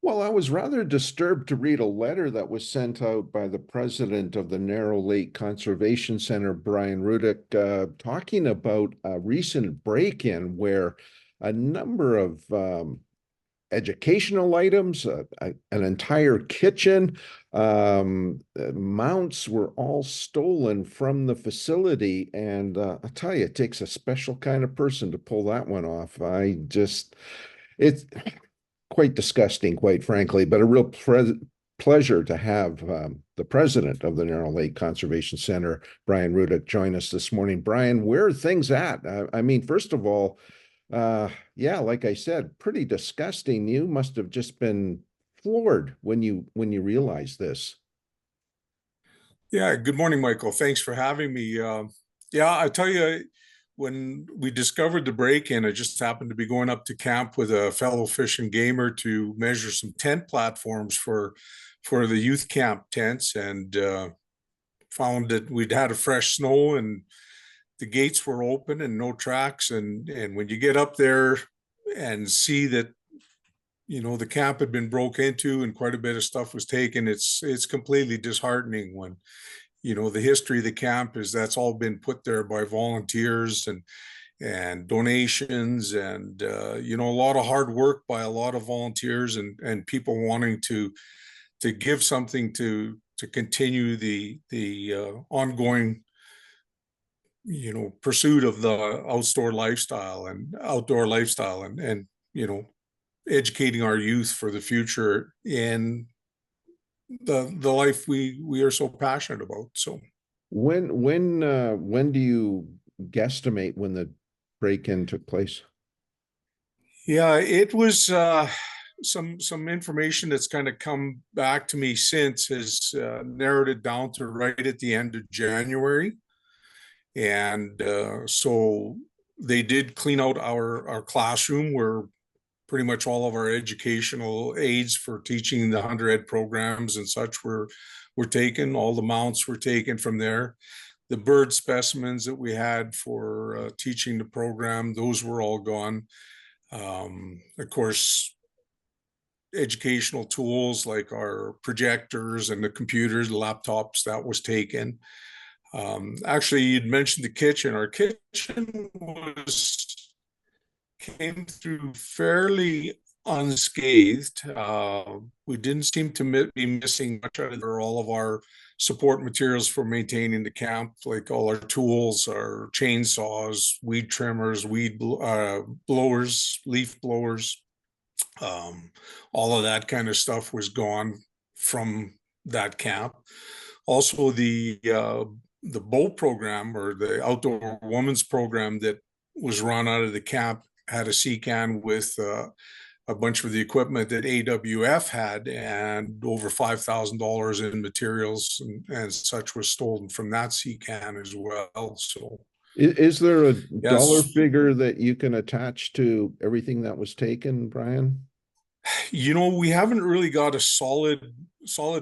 Well, I was rather disturbed to read a letter that was sent out by the president of the Narrow Lake Conservation Center, Brian Rudick, talking about a recent break-in where a number of educational items, an entire kitchen, mounts were all stolen from the facility. And I tell you, it takes a special kind of person to pull that one off. It's quite disgusting, quite frankly, but a real pleasure to have the president of the Narrow Lake Conservation Center, Brian Rudick, join us this morning. Brian, where are things at? I mean, first of all, yeah, like I said, pretty disgusting. You must have just been floored when you realized this. Yeah, good morning, Michael. Thanks for having me. Yeah, I tell you, when we discovered the break-in, I just happened to be going up to camp with a fellow fish and gamer to measure some tent platforms for the youth camp tents, and found that we'd had a fresh snow and the gates were open and no tracks. And when you get up there and see that the camp had been broke into and quite a bit of stuff was taken, it's completely disheartening when the history of the camp is that's all been put there by volunteers and donations and a lot of hard work by a lot of volunteers and people wanting to give something to continue the ongoing pursuit of the outdoor lifestyle and educating our youth for the future in the life we are so passionate about. So When do you guesstimate when the break-in took place? yeah, it was some information that's kind of come back to me since has narrowed it down to right at the end of January. And so they did clean out our classroom where pretty much all of our educational aids for teaching the Hunter Ed programs and such were taken. All the mounts were taken from there. The bird specimens that we had for teaching the program, those were all gone. Of course, educational tools like our projectors and the computers, the laptops, that was taken. Actually, you'd mentioned the kitchen. Our kitchen came through fairly unscathed. We didn't seem to be missing much out of there. All of our support materials for maintaining the camp, like all our tools, our chainsaws, weed trimmers, weed blowers, leaf blowers, all of that kind of stuff was gone from that camp. Also, the boat program or the outdoor women's program that was run out of the camp had a sea can with a bunch of the equipment that AWF had, and over $5,000 in materials and such was stolen from that sea can as well. So, Is there a dollar yes, figure that you can attach to everything that was taken, Brian? we haven't really got a solid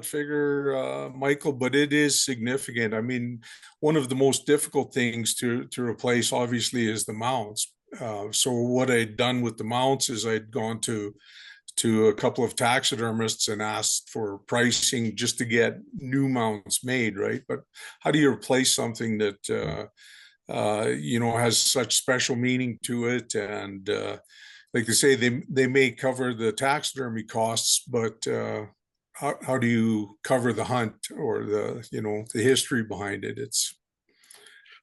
figure, Michael, but it is significant. I mean, one of the most difficult things to replace, obviously, is the mounts. So what I'd done with the mounts is I'd gone to a couple of taxidermists and asked for pricing just to get new mounts made, right? But how do you replace something that has such special meaning to it? And like they say, they may cover the taxidermy costs, but how do you cover the hunt or the history behind it? I,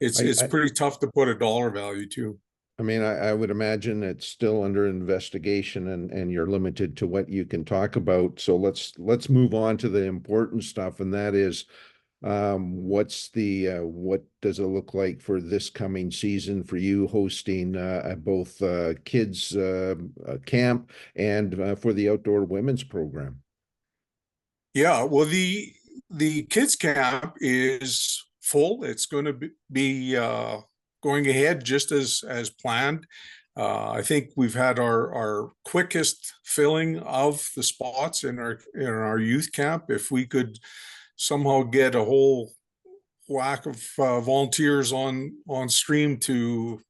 It's I, pretty tough to put a dollar value to. I mean, I would imagine it's still under investigation and you're limited to what you can talk about. So let's move on to the important stuff, and that is what does it look like for this coming season for you hosting both kids camp and for the outdoor women's program? Yeah, well, the kids camp is full. It's going to be going ahead just as planned. I think we've had our quickest filling of the spots in our youth camp. If we could somehow get a whole whack of volunteers on stream to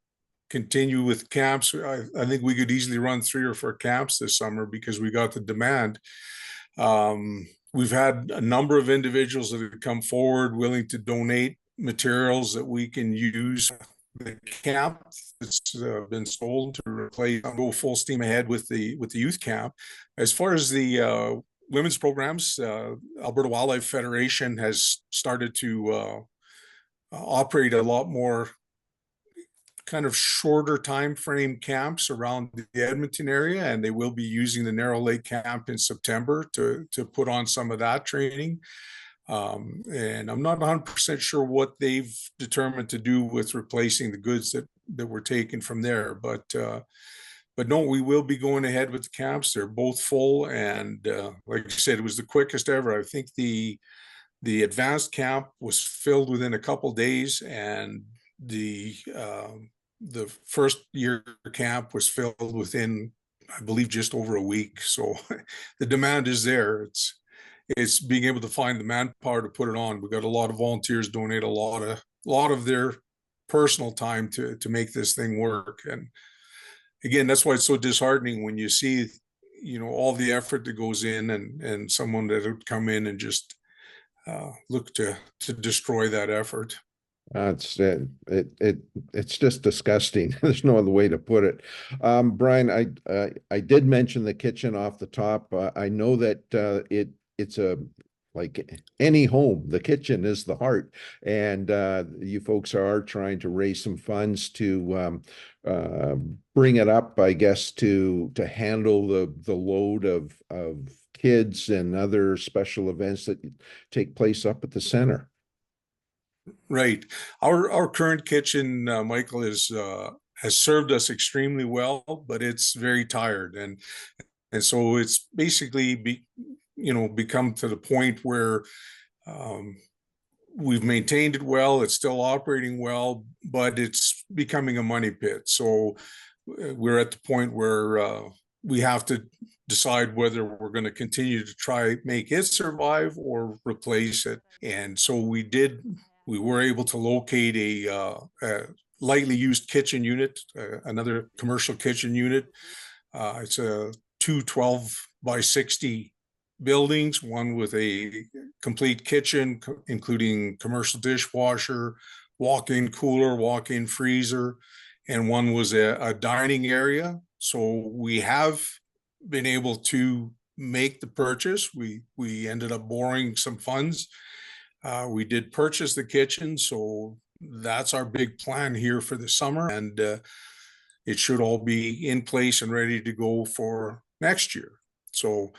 continue with camps. I think we could easily run 3 or 4 camps this summer because we got the demand. We've had a number of individuals that have come forward willing to donate materials that we can use. The camp that's been sold to replace, go full steam ahead with the youth camp. As far as the women's programs, Alberta Wildlife Federation has started to operate a lot more kind of shorter time frame camps around the Edmonton area, and they will be using the Narrow Lake camp in September to put on some of that training. And I'm not 100% sure what they've determined to do with replacing the goods that were taken from there, but no, we will be going ahead with the camps. They're both full, and like I said, it was the quickest ever. I think the advanced camp was filled within a couple days, and the first year camp was filled within, I believe, just over a week. So the demand is there. It's being able to find the manpower to put it on. We got a lot of volunteers donate a lot of their personal time to make this thing work. And again, that's why it's so disheartening when you see, all the effort that goes in, and someone that would come in and just look to destroy that effort. It's just disgusting. There's no other way to put it. Brian, I did mention the kitchen off the top. I know that it's like any home, the kitchen is the heart, and you folks are trying to raise some funds to bring it up, I guess, to handle the load of kids and other special events that take place up at the center. Right. Our current kitchen, Michael, has served us extremely well, but it's very tired, and so it's basically become to the point where we've maintained it well. It's still operating well, but it's becoming a money pit. So we're at the point where we have to decide whether we're going to continue to try make it survive or replace it. And so we were able to locate a lightly used kitchen unit, another commercial kitchen unit. It's a 12 by 60 buildings, one with a complete kitchen, including commercial dishwasher, walk-in cooler, walk-in freezer, and one was a dining area. So we have been able to make the purchase. We ended up borrowing some funds. We did purchase the kitchen, so that's our big plan here for the summer, and it should all be in place and ready to go for next year. So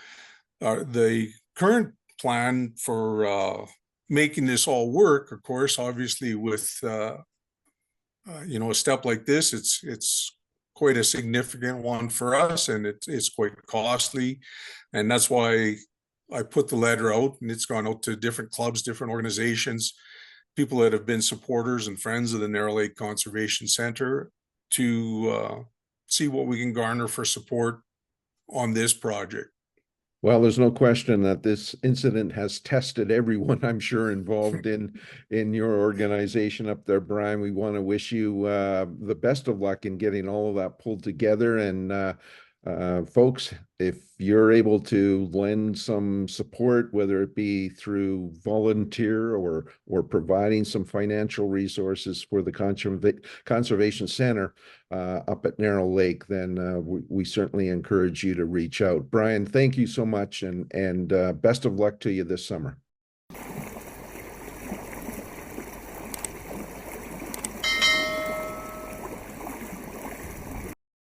the current plan for making this all work, of course, obviously with a step like this, it's quite a significant one for us, and it's quite costly, and that's why I put the letter out, and it's gone out to different clubs, different organizations, people that have been supporters and friends of the Narrow Lake Conservation Center, to see what we can garner for support on this project. Well, there's no question that this incident has tested everyone, I'm sure, involved in your organization up there, Brian. We want to wish you the best of luck in getting all of that pulled together. And folks, if you're able to lend some support, whether it be through volunteer or providing some financial resources for the Conservation Center up at Narrow Lake, then we certainly encourage you to reach out. Brian, thank you so much, and best of luck to you this summer.